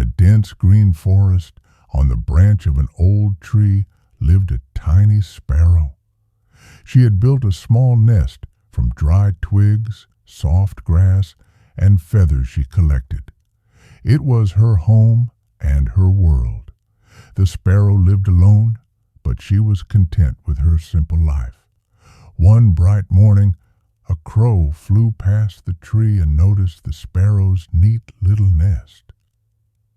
a dense green forest, on the branch of an old tree, lived a tiny sparrow. She had built a small nest from dried twigs, soft grass, and feathers she collected. It was her home and her world. The sparrow lived alone, but she was content with her simple life. One bright morning, a crow flew past the tree and noticed the sparrow's neat little nest.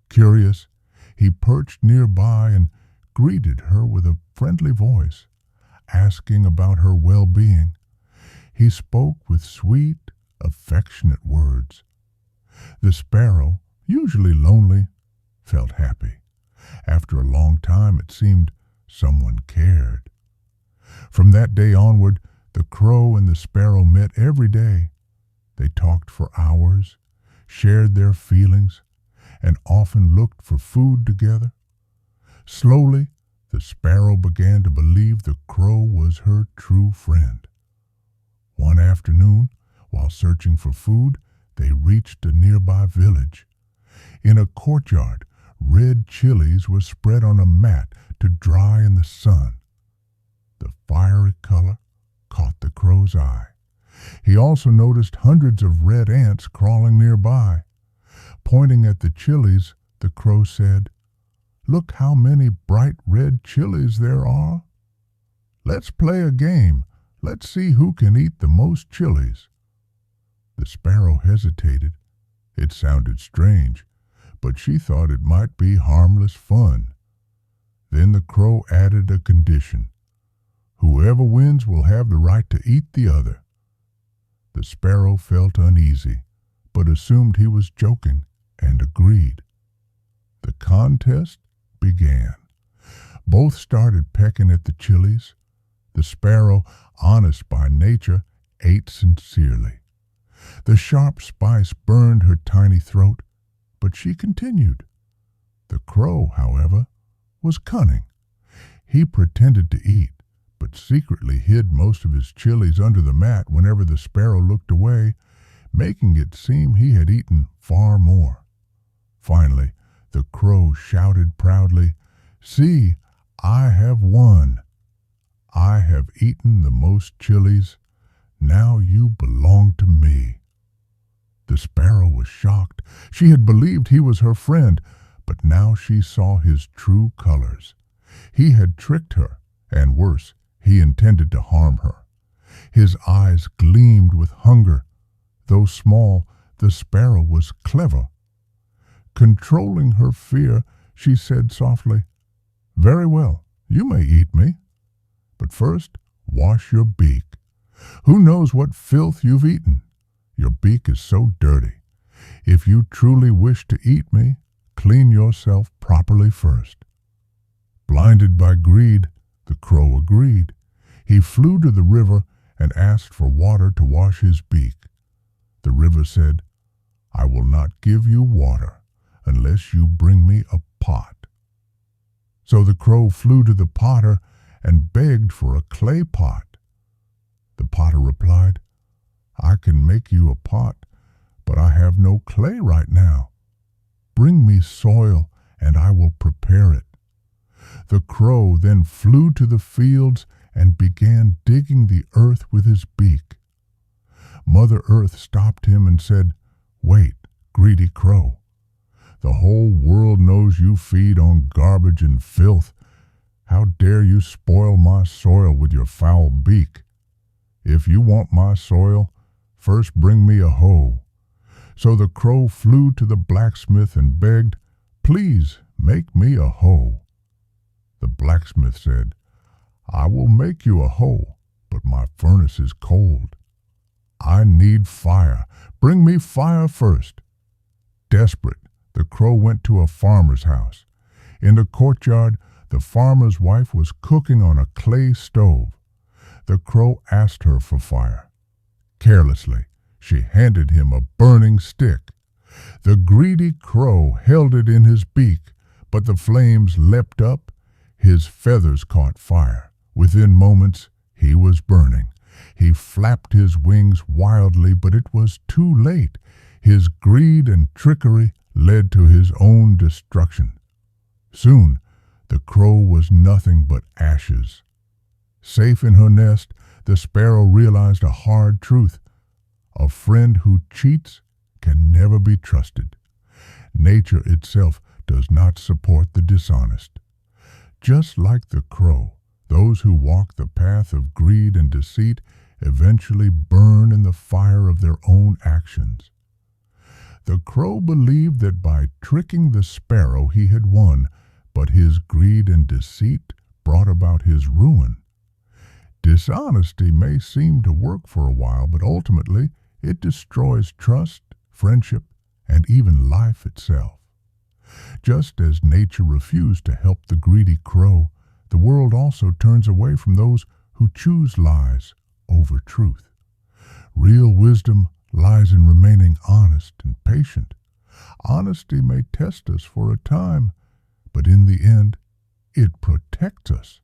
Curious, he perched nearby and greeted her with a friendly voice, asking about her well-being. He spoke with sweet, affectionate words. The sparrow, usually lonely, felt happy. After a long time, it seemed someone cared. From that day onward, the crow and the sparrow met every day. They talked for hours, shared their feelings, and often looked for food together. Slowly, the sparrow began to believe the crow was her true friend. One afternoon, while searching for food, they reached a nearby village. In a courtyard, red chilies were spread on a mat to dry in the sun. The fiery color caught the crow's eye. He also noticed hundreds of red ants crawling nearby. Pointing at the chilies, the crow said, "Look how many bright red chilies there are. Let's play a game. Let's see who can eat the most chilies." The sparrow hesitated. It sounded strange, but she thought it might be harmless fun. Then the crow added a condition. Whoever wins will have the right to eat the other. The sparrow felt uneasy, but assumed he was joking and agreed. The contest began. Both started pecking at the chilies. The sparrow, honest by nature, ate sincerely. The sharp spice burned her tiny throat, but she continued. The crow, however, was cunning. He pretended to eat, but secretly hid most of his chilies under the mat whenever the sparrow looked away, making it seem he had eaten far more. Finally, the crow shouted proudly, "See, I have won. I have eaten the most chilies. Now you belong to me." The sparrow was shocked. She had believed he was her friend, but now she saw his true colors. He had tricked her, and worse, he intended to harm her. His eyes gleamed with hunger. Though small, the sparrow was clever. Controlling her fear, she said softly, "Very well, you may eat me. But first, wash your beak. Who knows what filth you've eaten? Your beak is so dirty. If you truly wish to eat me, clean yourself properly first." Blinded by greed, the crow agreed. He flew to the river and asked for water to wash his beak. The river said, "I will not give you water unless you bring me a pot." So the crow flew to the potter and begged for a clay pot. The potter replied, "I can make you a pot, but I have no clay right now. Bring me soil and I will prepare it." The crow then flew to the fields and began digging the earth with his beak. Mother Earth stopped him and said, "Wait, greedy crow. The whole world knows you feed on garbage and filth. How dare you spoil my soil with your foul beak? If you want my soil, first bring me a hoe." So the crow flew to the blacksmith and begged, "Please make me a hoe." The blacksmith said, "I will make you a hoe, but my furnace is cold. I need fire. Bring me fire first." Desperate, the crow went to a farmer's house. In the courtyard, the farmer's wife was cooking on a clay stove. The crow asked her for fire. Carelessly, she handed him a burning stick. The greedy crow held it in his beak, but the flames leapt up. His feathers caught fire. Within moments, he was burning. He flapped his wings wildly, but it was too late. His greed and trickery led to his own destruction. Soon, the crow was nothing but ashes. Safe in her nest, the sparrow realized a hard truth. A friend who cheats can never be trusted. Nature itself does not support the dishonest. Just like the crow, those who walk the path of greed and deceit eventually burn in the fire of their own actions. The crow believed that by tricking the sparrow he had won, but his greed and deceit brought about his ruin. Dishonesty may seem to work for a while, but ultimately it destroys trust, friendship, and even life itself. Just as nature refused to help the greedy crow, the world also turns away from those who choose lies over truth. Real wisdom lies in remaining honest and patient. Honesty may test us for a time, but in the end, it protects us.